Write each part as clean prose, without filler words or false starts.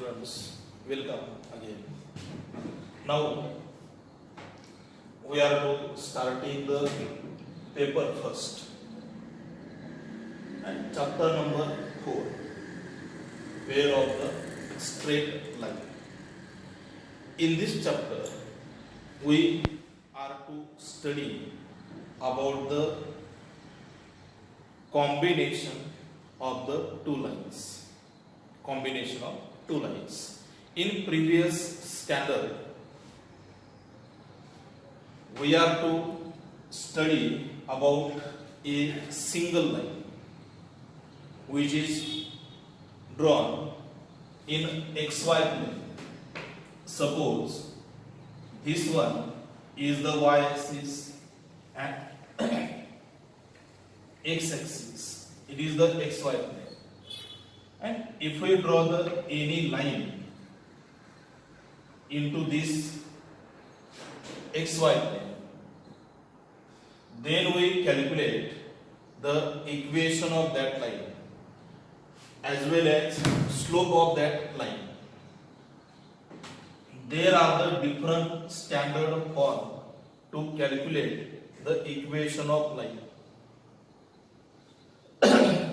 students, welcome again. Now we are starting the paper first and chapter number 4, pair of the straight line. In this chapter we are to study about the combination of the two lines. In previous standard, we are to study about a single line which is drawn in xy plane. Suppose this one is the y-axis and x-axis. It is the xy plane. And if we draw any line into this xy plane, then we calculate the equation of that line as well as slope of that line. There are the different standard form to calculate the equation of line.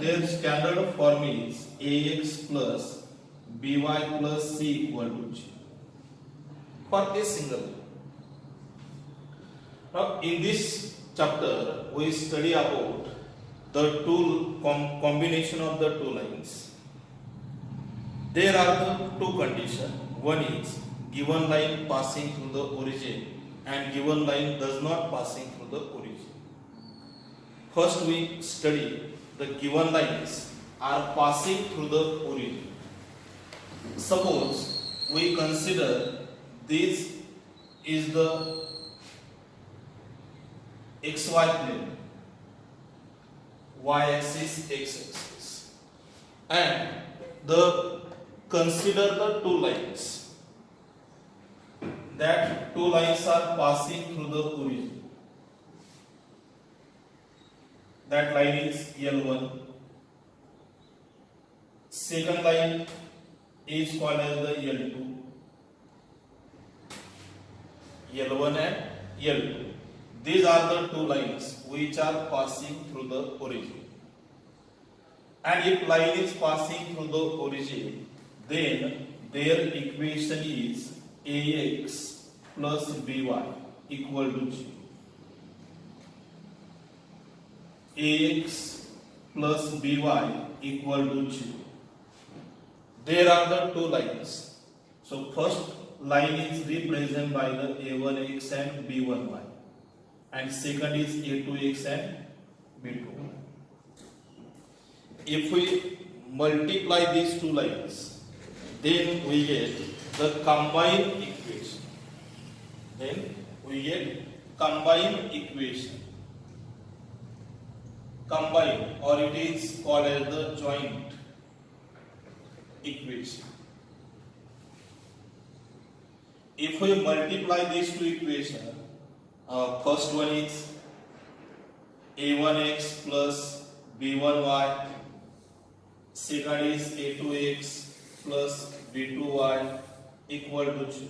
Their standard form is ax plus by plus c equal to 0 for a single line. Now in this chapter we study about the combination of the two lines. There are the two conditions. One is given line passing through the origin and given line does not passing through the origin. First we study the given lines are passing through the origin. Suppose we consider this is the xy plane, y-axis, x-axis, and consider the two lines. That two lines are passing through the origin. That line is L1. Second line is called as the L2. L1 and L2. These are the two lines which are passing through the origin. And if line is passing through the origin, then their equation is ax plus by equal to 0. ax plus by equal to 0. There are the two lines. So first line is represented by the a1x and b1y, and second is a2x and b2y. If we multiply these two lines, then we get the combined equation. Combined, or it is called as the joint equation. If we multiply these two equations, first one is a1x plus b1y, second is a2x plus b2y equal to 0.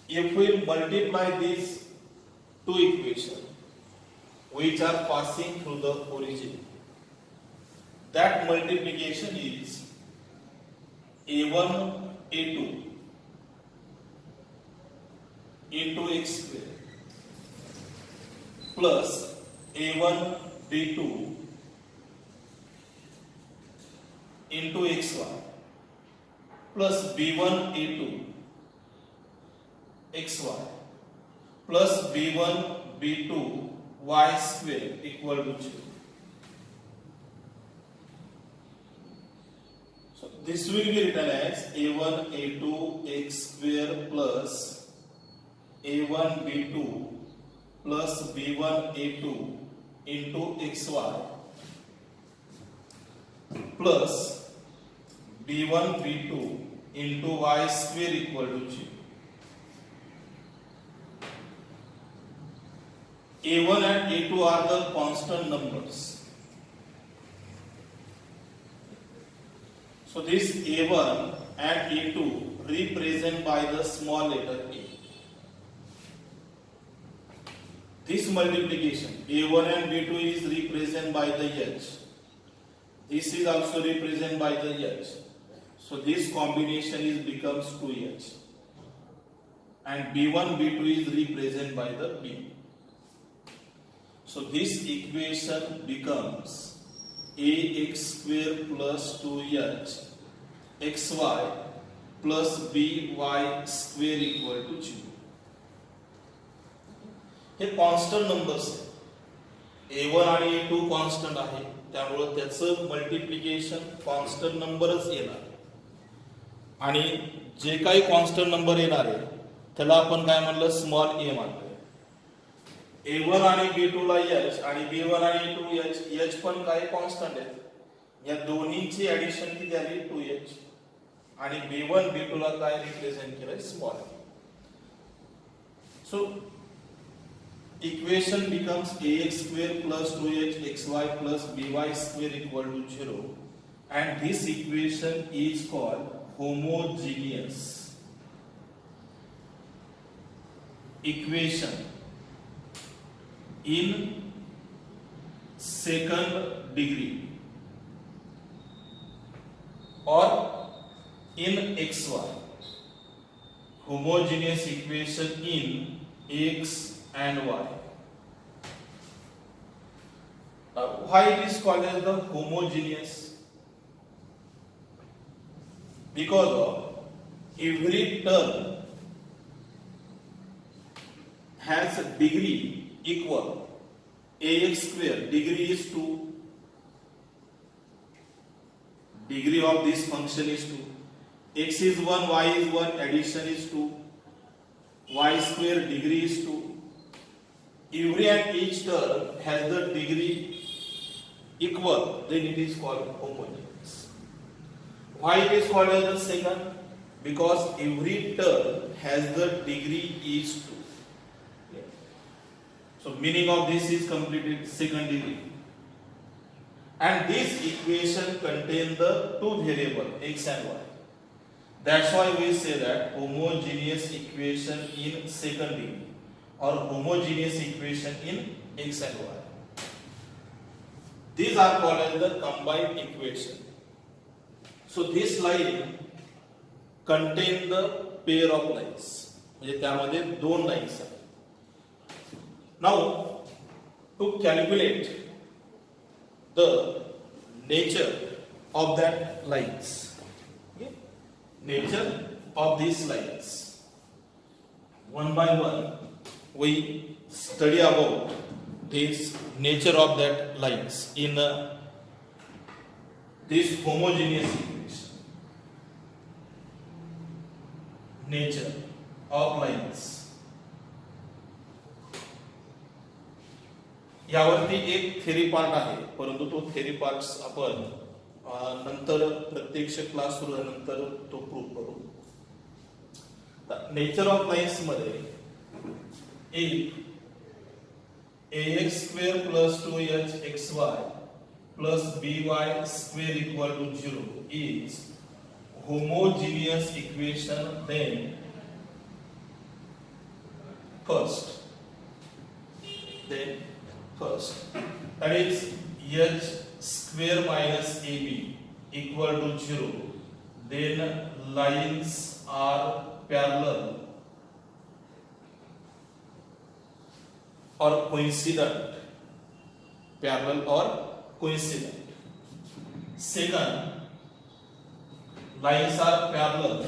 If we multiply these two equations which are passing through the origin, that multiplication is a1 a2 into x square plus a1 b2 into xy plus b1 a2 xy plus b1 b2 y square equal to 0. So this will be written as a1 a2 x square plus a1 b2 plus b1 a2 into xy plus b1 b2 into y square equal to 0. A1 and A2 are the constant numbers. So this A1 and A2 represent by the small letter a. This multiplication A1 and B2 is represented by the H. This is also represented by the H. So this combination is becomes 2H. And B1, B2 is represented by the B. So this equation becomes ax square plus 2h xy plus by square equal to 0. हे constant numbers आहे. A1 आणि A2 constant आहे, त्यामुळे त्याचं multiplication constant नंबरच येणार. आणि जे काही कॉन्स्टंट नंबर येणार आहे त्याला आपण काय म्हणलं, स्मॉल a मानलं. A1 आणि B2 ला h आणि B1 आणि A2 h पण काय कॉन्स्टंट आहेत. या दोन्हीची ऍडिशन किती आली, 2h. आणि B1 B2 ला काय रिप्रेझेंट केलंय, small. So equation becomes ax square plus 2h xy plus by square equal to 0, and this equation is called homogeneous equation in second degree or in xy. Homogeneous equation in x and y. Now, why it is called as the homogeneous? Because of every term has a degree equal. Ax square degree is 2. Degree of this function is 2. X is 1, y is 1, addition is 2. Y square degree is 2. Every and each term has the degree equal, then it is called homogeneous. Why it is called as the second? Because every term has the degree is 2. So meaning of this is completed, second degree. And this equation contains the two variables x and y. That's why we say that homogeneous equation in second degree or homogeneous equation in x and y. These are called as the combined equation. So this line contain the pair of lines. म्हणजे त्यामध्ये दोन lines आहेत. Now to calculate the nature of that lines. Okay? Nature of these lines. One by one we study about this nature of that lines in this homogeneous equation. Nature of lines. यावरती एक theory part आहे, परंतु तो theory part आपण नंतर प्रत्यक्ष class सुरू झाल्यानंतर तो प्रूव्ह करू. नेचर ऑफ लाइन्स मध्ये एक ax square plus 2h xy plus by square equal to 0 is homogeneous equation. Then first that is h square minus ab equal to 0, then lines are parallel or coincident. Parallel or coincident. Second, lines are parallel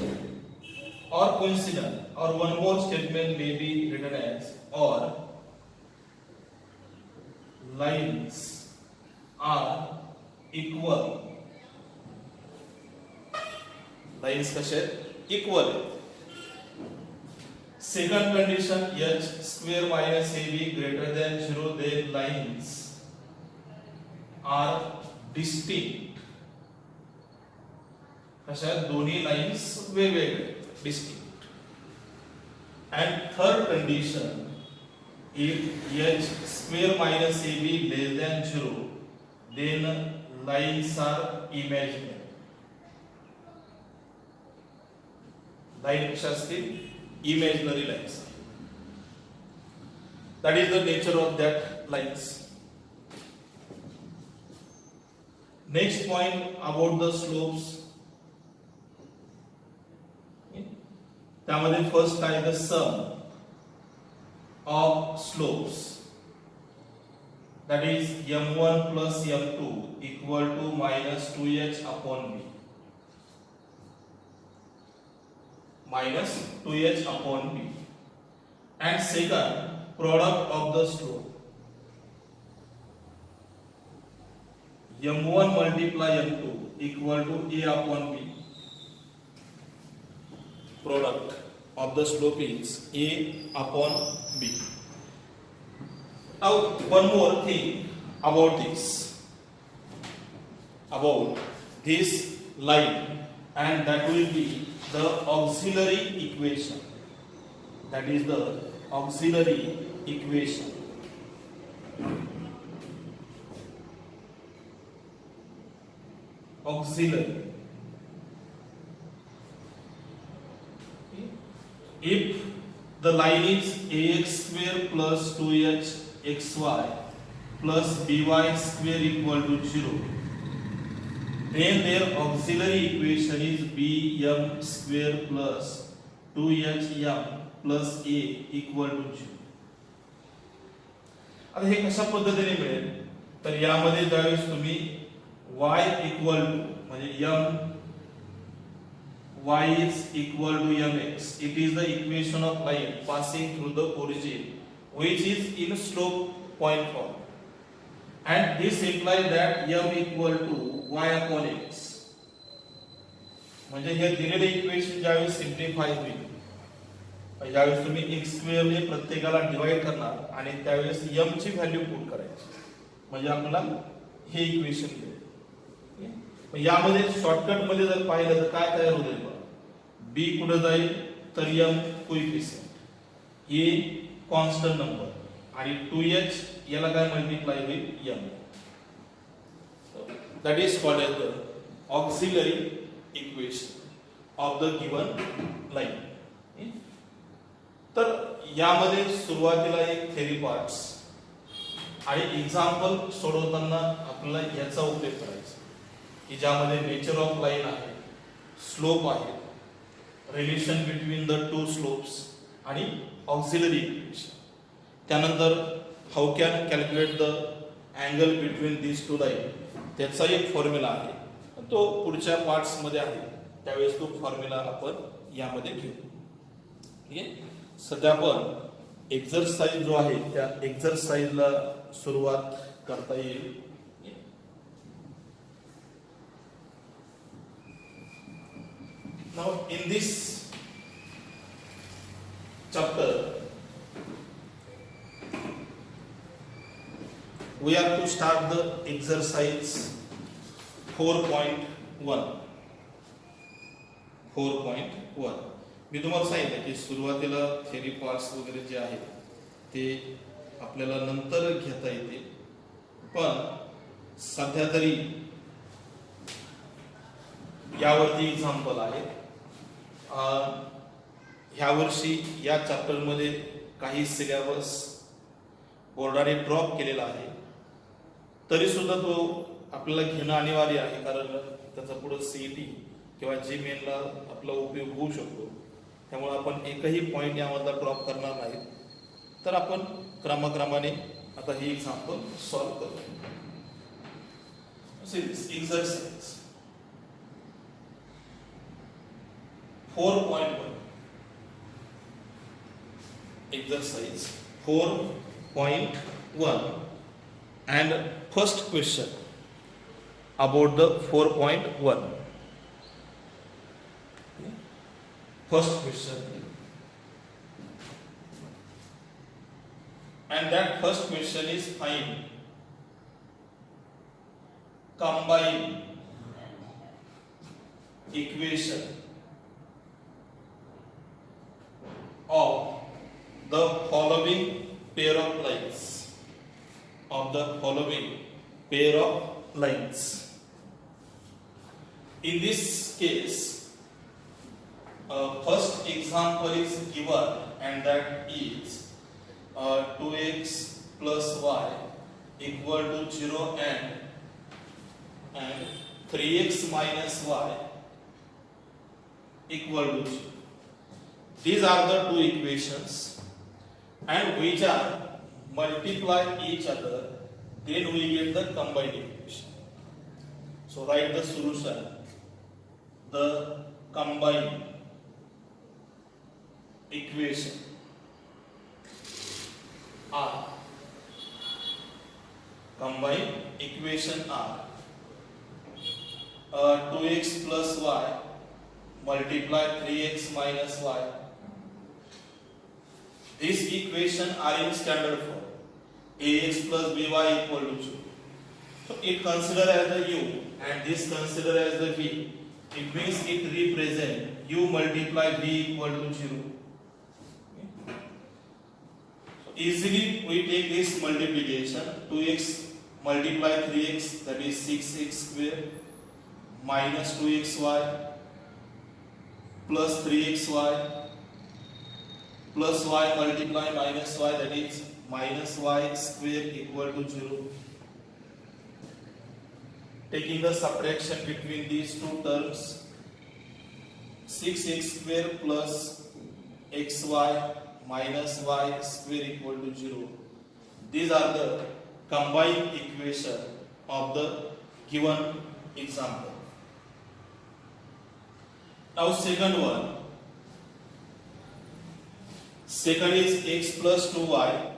or coincident, or one more statement may be written as or lines are equal. Lines कसे equal. Second condition, h square minus ab greater than 0, then lines are distinct. कशा दोन्ही lines वेगवेगळे, distinct. And third condition, if h square minus ab less than 0, then lines are imaginary. Line कशा असतील, imaginary lines. That is the nature of that lines. Next point about the slopes. त्यामध्ये first आहे the sum of slopes, that is m1 plus m2 equal to minus 2h upon b, minus 2h upon b. And second, product of the slope, m1 multiply m2 equal to a upon b. Product of the slope is a upon b. Now one more thing about this line, and that will be the auxiliary equation. That is the auxiliary equation. Auxiliary. If the line is ax square plus 2h xy plus by square equal to 0, then their auxiliary equation is bm square plus 2hm plus a equal to 0. आता हे कशा पद्धतीने मिळेल, तर यामध्ये ज्यावेळेस तुम्ही y equal to म्हणजे y is equal to mx, it is the equation of line passing through the origin which is in slope point form, and this implies that m equal to y upon x. म्हणजे हे दिलेले equation ज्यावेळेस simplify होईल, ज्यावेळेस तुम्ही x square ने प्रत्येकाला divide करणार आणि त्यावेळेस m ची व्हॅल्यू पुट करायची, म्हणजे आपल्याला हे इक्वेशन मिळेल. यामध्ये शॉर्टकट मध्ये जर पाहिलं तर काय तयार होईल, b कुठे जाईल तर m coefficient, a constant number आणि 2h याला काय मल्टिप्लाय होईल m. That is called as the auxiliary equation of the given line. तर यामध्ये सुरुवातीला एक थेरी पार्ट्स आणि एक्झाम्पल सोडवताना आपल्याला याचा उपयोग करायचा की ज्यामध्ये नेचर ऑफ लाइन आहे, स्लोप आहे, relation between the two slopes आणि ऑक्सिलरी इक्वेशन. त्यानंतर how can calculate the angle between this two line, त्याचा एक फॉर्म्युला आहे, तो पुढच्या पार्ट्स मध्ये आहे, त्यावेळेस तो फॉर्म्युला आपण यामध्ये घेऊ. ठीक आहे. सध्या आपण एक्सरसाइज जो आहे त्या एक्सरसाइजला सुरुवात करता येईल. Now in this chapter we have to start the exercise 4.1. 4.1 मी तुम्हाला सांगितलं की सुरुवातीला थेरी पार्ट्स वगैरे जे आहेत ते आपल्याला नंतर घेता येते, पण सध्या तरी यावरती एक्झाम्पल आहे. ह्या वर्षी या चॅप्टर मध्ये काही सिलेबस बोर्डाने ड्रॉप केलेला आहे, तरी सुद्धा तो आपल्याला घेणं अनिवार्य आहे, कारण त्याचा पुढे सीईटी किंवा जी मेनला आपला उपयोग होऊ शकतो. त्यामुळे आपण एकही पॉइंट यामधला ड्रॉप करणार नाही. तर आपण क्रमाक्रमाने आता ही एक्झाम्पल सॉल्व्ह करू. Exercise 4.1. Exercise 4.1 and first question about the 4.1. First question, and that first question is find combine equation of the following pair of lines, of the following pair of lines. In this case First example is given, and that is 2x plus y equal to 0 and 3x minus y equal to 0. These are the two equations, and which are multiply each other, then we get the combined equation. So write the solution. The combined equation are are 2x plus y multiply 3x minus y. This equation are in standard form. Ax plus by equal to 0. So it consider as the u and this consider as the v. It means it represent u multiply v equal to 0. Okay. So easily we take this multiplication. 2x multiply 3x, that is 6x square, minus 2xy plus 3xy plus y multiply minus y, that is minus y square equal to 0. Taking the subtraction between these two terms, 6x square plus xy minus y square equal to 0. These are the combined equation of the given example. Now second one. Second is x plus 2y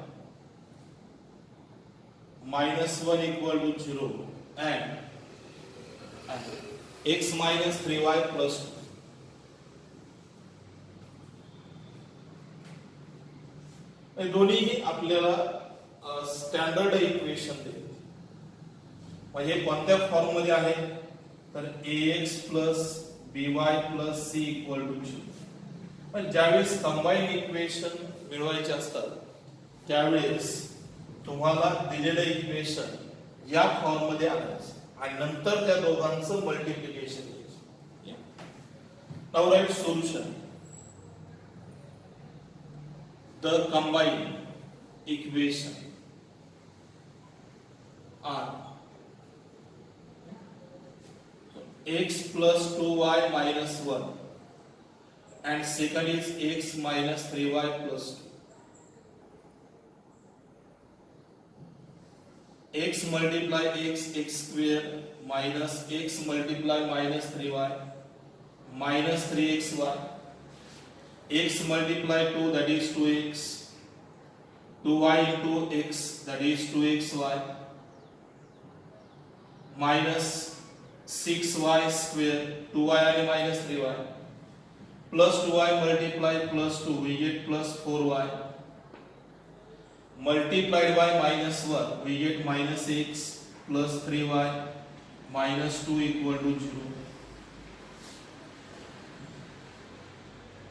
minus 1 equal to 0 and x minus 3y plus 2. हे दोन्हीही आपल्याला standard equation देते. म्हणजे कोणत्या form मध्ये आहे तर ax plus by plus c equal to 0. पण ज्यावेळेस कंबाईन इक्वेशन मिळवायचे असतात त्यावेळेस तुम्हाला दिलेलं इक्वेशन या फॉर्म मध्ये आणायचं आणि नंतर त्या दोघांचं मल्टिप्लिकेशन घ्यायचं. Now right solution. The combined equation are x plus 2y minus 1 and second is x minus 3y plus 2. X multiply x, x square minus x multiply minus 3y minus 3xy. X multiply 2, that is 2x, 2y into x, that is 2xy, minus 6y square, 2y and minus 3y, plus 2y multiply plus 2, we get plus 4y, multiplied by minus 1, we get minus x plus 3y minus 2 equal to 0.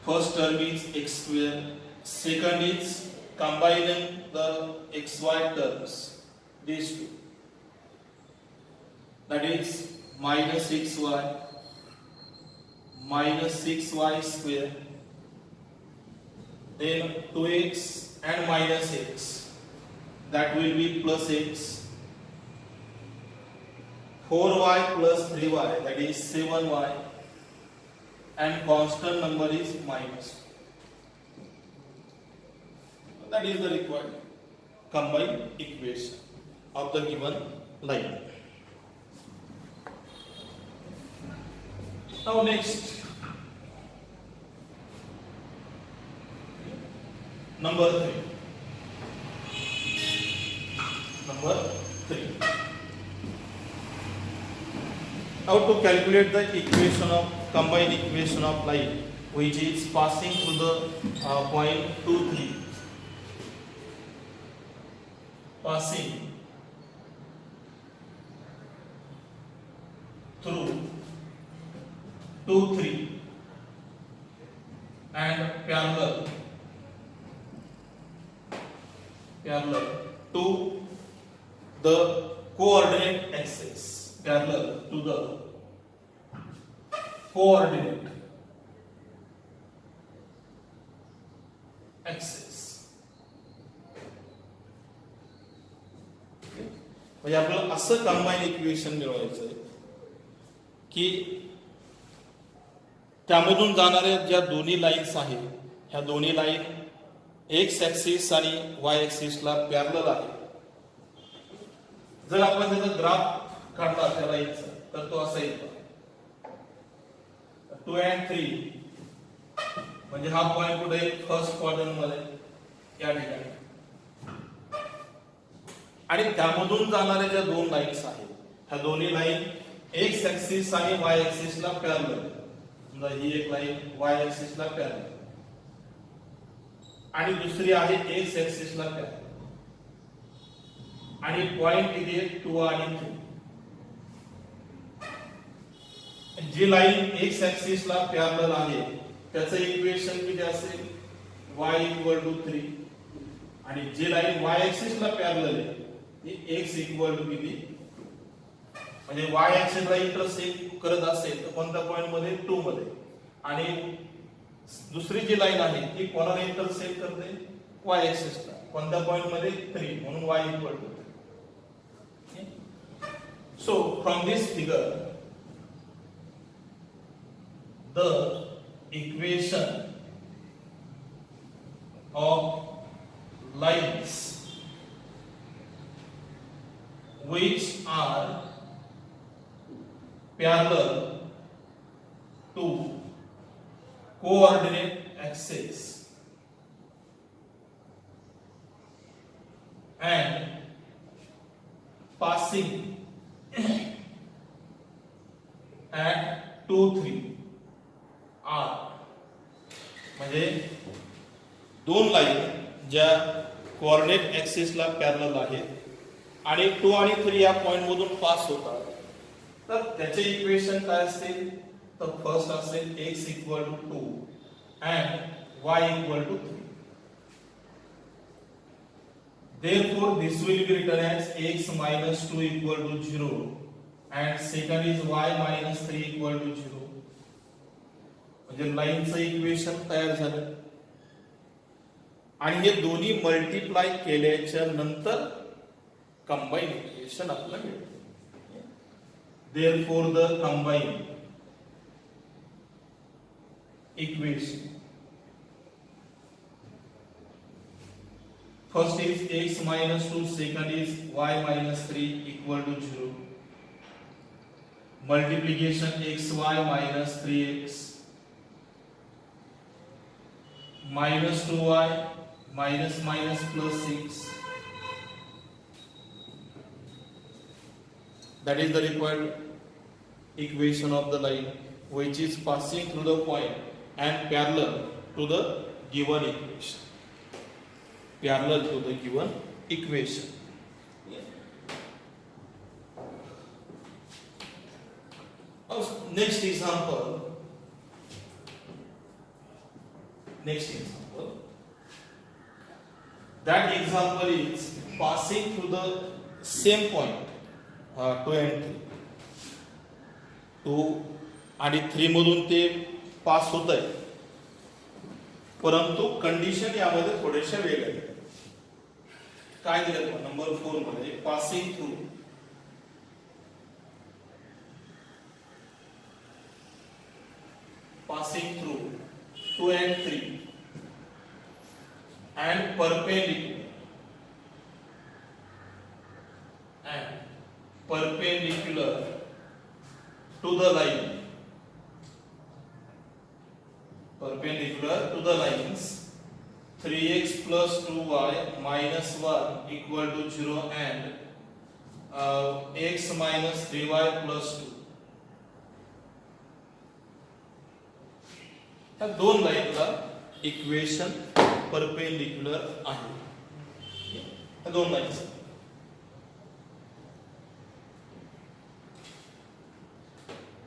First term is x square, second is combining the xy terms, these two, that is minus xy minus 6y square, then 2x and minus x, that will be plus x, 4y plus 3y, that is 7y, and constant number is minus. That is the required combined equation of the given line. Now next, number 3. How to calculate the equation of combined equation of line which is passing through the point 2, 3. Passing through 2, 3 and parallel to the coordinate axis, parallel to the coordinate असं combine equation मिळवायचं की त्यामधून जाणाऱ्या ज्या दोन्ही lines आहेत ह्या दोन्ही लाईन एक्स ऍक्सिस आणि वाय ऍक्सिसला पॅरलल आहे. जर आपण त्याचा ग्राफ काढला त्या लाईनचा तर तो असा येतो 2 and 3 म्हणजे हा पॉइंट कुठे आहे फर्स्ट क्वाड्रंट मध्ये या ठिकाणी आणि त्यामधून जाणाऱ्या ज्या दोन लाईन्स आहेत ह्या दोन्ही लाईन एक्स ऍक्सिस आणि वाय ऍक्सिसला पॅरलल. समजा ही एक लाईन वाय ऍक्सिसला पॅरलल आणि दुसरी आहे एक्स ऍक्सिसला पॅरलल आणि पॉइंट इथे 2 आणि 3. जी लाईन एक्स ऍक्सिसला पॅरलल आहे त्याचं इक्वेशन किती असेल y इक्वल टू 3 आणि जी लाईन y ऍक्सिसला पॅरलल आहे ती x इक्वल टू किती म्हणजे y ऍक्सिसला इंटरसेक्ट करत असेल तर कोणत्या पॉइंट मध्ये 2 मध्ये आणि दुसरी जी लाईन आहे ती कोणाला इंटरसेक्ट करते y ऍक्सिसला कोणत्या पॉइंट मध्ये 3 म्हणून y equal to 3. So from this figure the equation of lines which are parallel to coordinate axis and passing at 2, 3 are म्हणजे दोन लाईन ज्या कोऑर्डिनेट ऍक्सिसला पॅरलल आहेत आणि 2 आणि 3 या पॉइंट मधून पास होतात तर त्याचे इक्वेशन काय असेल तर फर्स्ट असेल x equal to 2 and y equal to 3. Therefore this will be written as x minus 2 equal to 0 and second is y minus 3 equal to 0. म्हणजे लाईनचं इक्वेशन तयार झालं आणि हे दोन्ही मल्टिप्लाय केल्याच्या नंतर कंबाईन इक्वेशन आपल्याला मिळते. Therefore the combined equation first is x minus 2 second is y minus 3 equal to 0 multiplication xy minus 3x minus 2y minus minus plus 6 that is the required equation of the line which is passing through the point and parallel to the given equation. Next example. That example is passing through the same point 2 and 3. 2 आणि 3 मधून ते पास होत आहे परंतु condition यामध्ये थोडेशा वेगळ्या आहेत. काय दिलं नंबर 4 मध्ये passing through passing through 2 and 3 and perpendicular to the line, perpendicular to the lines 3x plus 2y minus 1 equal to 0 and x minus 3y plus 2. ह्या दोन लाईनला इक्वेशन परपेंडिक्युलर आहे. ह्या दोन लाईन्स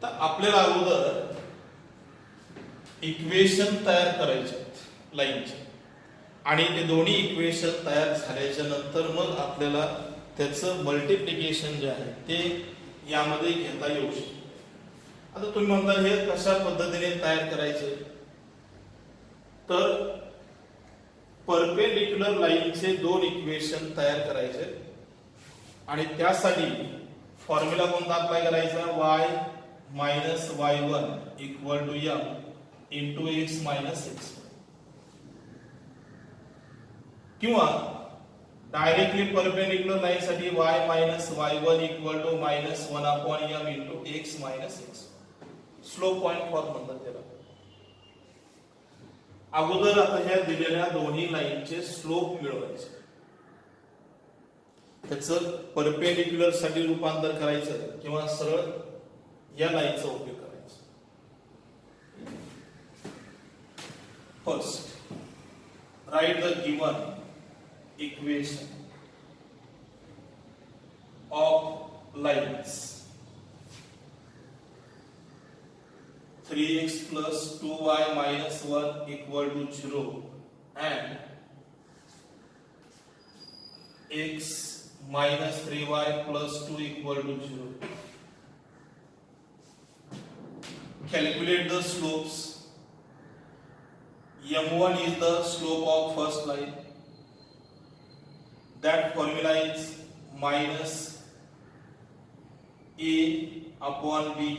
तर आपल्याला अगोदर इक्वेशन तयार करायचे लाईनचे आणि ते दोन्ही इक्वेशन तयार झाल्याच्या नंतर मग आपल्याला त्याचं मल्टिप्लिकेशन जे आहे ते यामध्ये घेता येऊ शकते. आता तुम्ही म्हणता हे कशा पद्धतीने तयार करायचे तर परपेंडिक्युलर लाईनचे दोन इक्वेशन तयार करायचे आणि त्यासाठी फॉर्म्युला कोणता अप्लाय करायचा, y minus y1 equal to m into x minus x, किंवा डायरेक्टली परपेंडिक्युलर लाईन साठी y minus y1 equal to minus 1 upon m into x minus x, slope point form म्हणतात त्याला. अगोदर आता ह्या दिलेल्या दोन्ही लाईनचे स्लोप मिळवायचे, त्याचं परपेंडिक्युलर साठी रूपांतर करायचं किंवा सरळ या लाईनचा उपयोग करायचा. First, right the given equation of lines 3x plus 2y minus 1 equal to 0 and x minus 3y plus 2 equal to 0. Calculate the slopes. M1 is the slope of first line. That formula is minus a upon b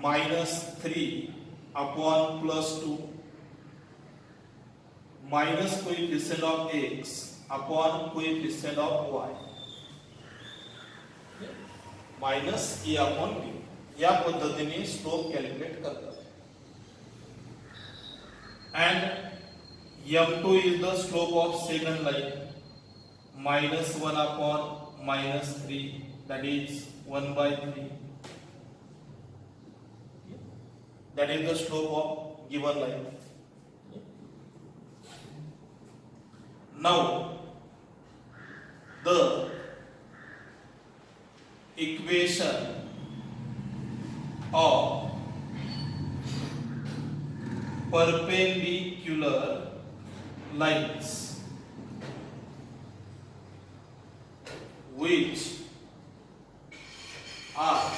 minus 3 upon plus 2 minus coefficient of x upon coefficient of y minus a upon b. या पद्धतीने slope calculate करतात. and m2 is the slope of second line, minus 1 upon minus 3, that is 1 by 3. That is the slope of given line. Now the equation of perpendicular lines which are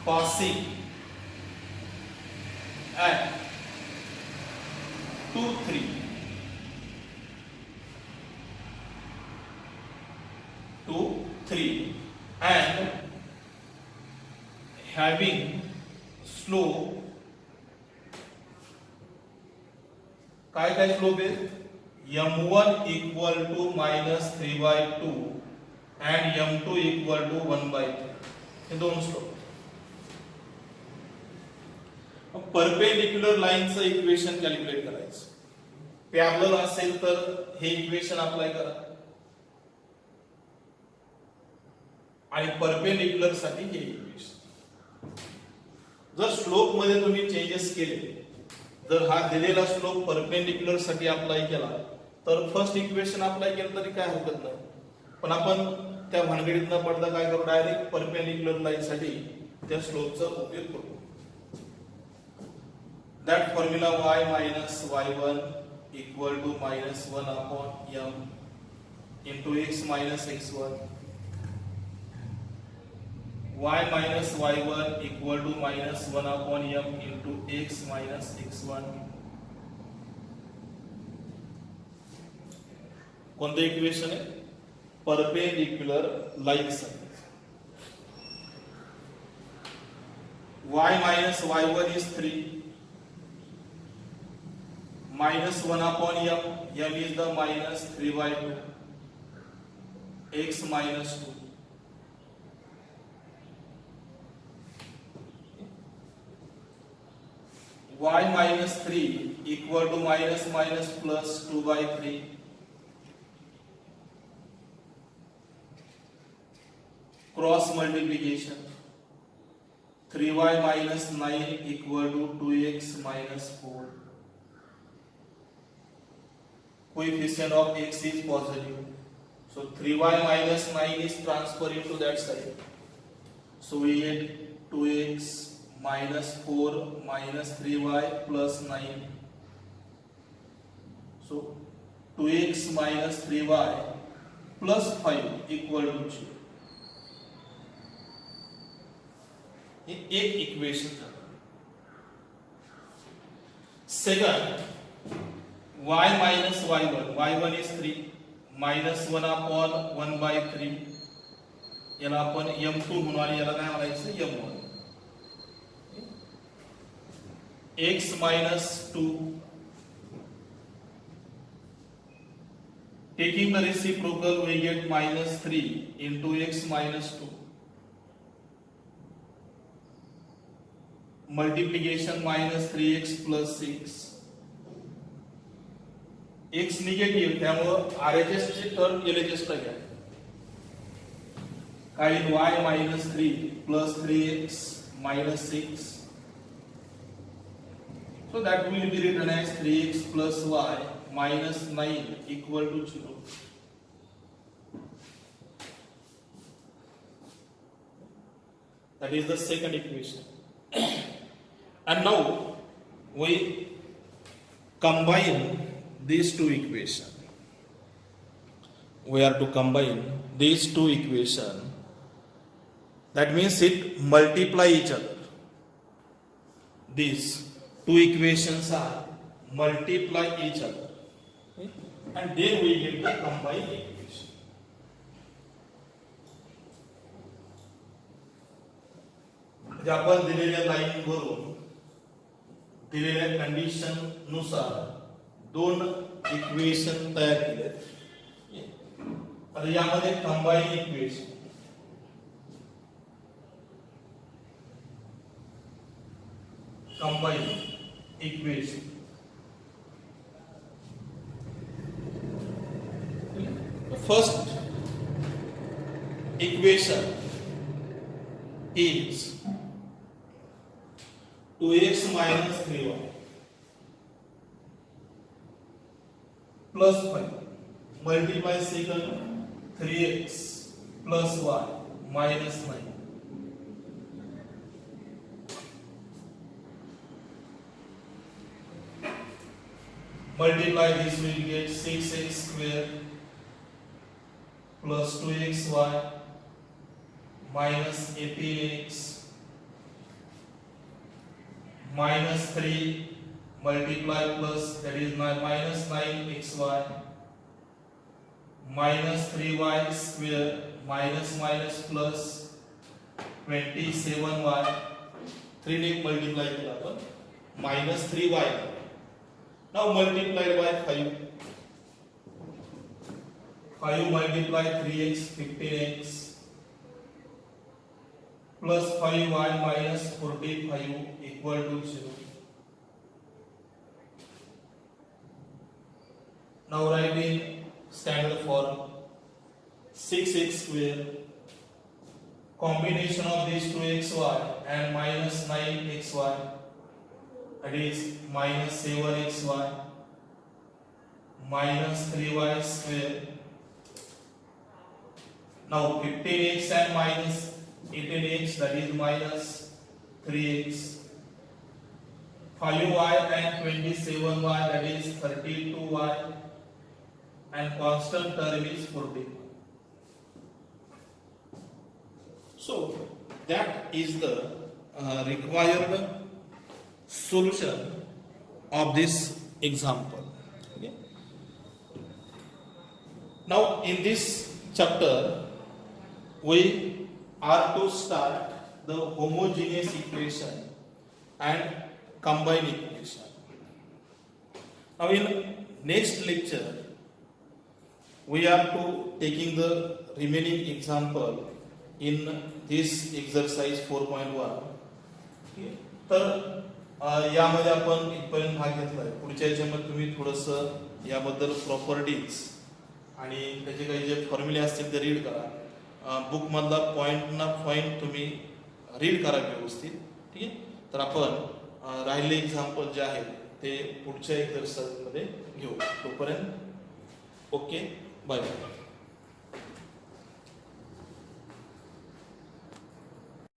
passing at 2, 3 2, 3 and having slope, काय काय slope आहे, m1 equal to minus 3/2 and m2 equal to 1/3, हे दोन slope. Perpendicular लाईनचं equation calculate करायचं. Parallel असेल तर हे equation apply करा आणि परपेंडिक्युलर साठी हे इक्वेशन. जर स्लोप मध्ये तुम्ही चेंजेस केले, जर हा दिलेला स्लोप परपेंडिक्युलर साठी अप्लाय केला तर फर्स्ट इक्वेशन अप्लाय केलं तरी काय हरकत नाही, पण आपण त्या भानगडीत न पडता काय करू, डायरेक्ट परपेंडिक्युलर लाईन साठी त्या स्लोपचा उपयोग करू. That formula y minus y1 equal to minus 1 upon m into x minus x1, y minus y1 equal to minus 1 upon m into x minus x1. कोणतं इक्वेशन आहे, perpendicular lines. y minus y1 is 3, minus 1 upon m, m is the minus 3/2, x minus 2. Y minus 3 equal to minus minus plus 2/3, cross multiplication, 3y minus 9 equal to 2x minus 4. Coefficient of x is positive, so 3y minus 9 is transferred into that side, so we get 2x minus 4 minus 3y plus 9, so 2x minus 3y plus 5 equal to 0. ये एक equation था. Second, y minus y1 is 3 -1/1/3 याला आपण m2 म्हणू आणि याला काय म्हणायचं m1. x - 2 taking the reciprocal we get -3 into x - 2 multiplication -3x + 6 x negative त्यामुळे RHS ची टर्म LHS ला घ्या काय y -3 + 3x - 6 so that will be written as 3x + y - 9 = 0. That is the second equation. And now we combine these two equations. We are to combine these two equations. That means it multiply each other. These two equations are multiply each other. Okay? And then we get the combined equation. म्हणजे आपण दिलेल्या line वरून दिलेल्या condition नुसार दोन equation तयार केलेत. आता यामध्ये combine equation first equation is 2x - 3y plus 5 multiply second 3x plus y minus 9. Multiply this will get 6x square plus 2xy minus 18x minus 3 multiply plus that is minus 9xy minus 3y square minus plus 27y 3 ने multiply केला आपण minus 3y. Now multiplied by 5 multiply 3x 15x plus 5y minus 45 equal to 0. Now write in standard form 6x square combination of these 2xy and minus 9xy that is minus 7xy minus 3y square. Now 15x and minus 18x that is minus 3x 5y and 27y that is 32y and constant term is 40. So that is the required solution of this example. Okay. Now in this chapter we are to start the homogeneous equation and combined equation. Now in next lecture we are to taking the remaining example in this exercise 4.1. Okay. तर यामध्ये आपण इथपर्यंत भाग घेतलाय. पुढच्या याच्यामध्ये तुम्ही थोडंसं याबद्दल प्रॉपर्टीज आणि त्याचे काही जे फॉर्म्युले असतील ते रीड करा. बुक मधला पॉइंट तुम्ही रीड करा व्यवस्थित. ठीक आहे. तर आपण राहिले एक्झाम्पल जे आहेत ते पुढच्या एक्झरसाइज मध्ये घेऊ. तोपर्यंत ओके बाय.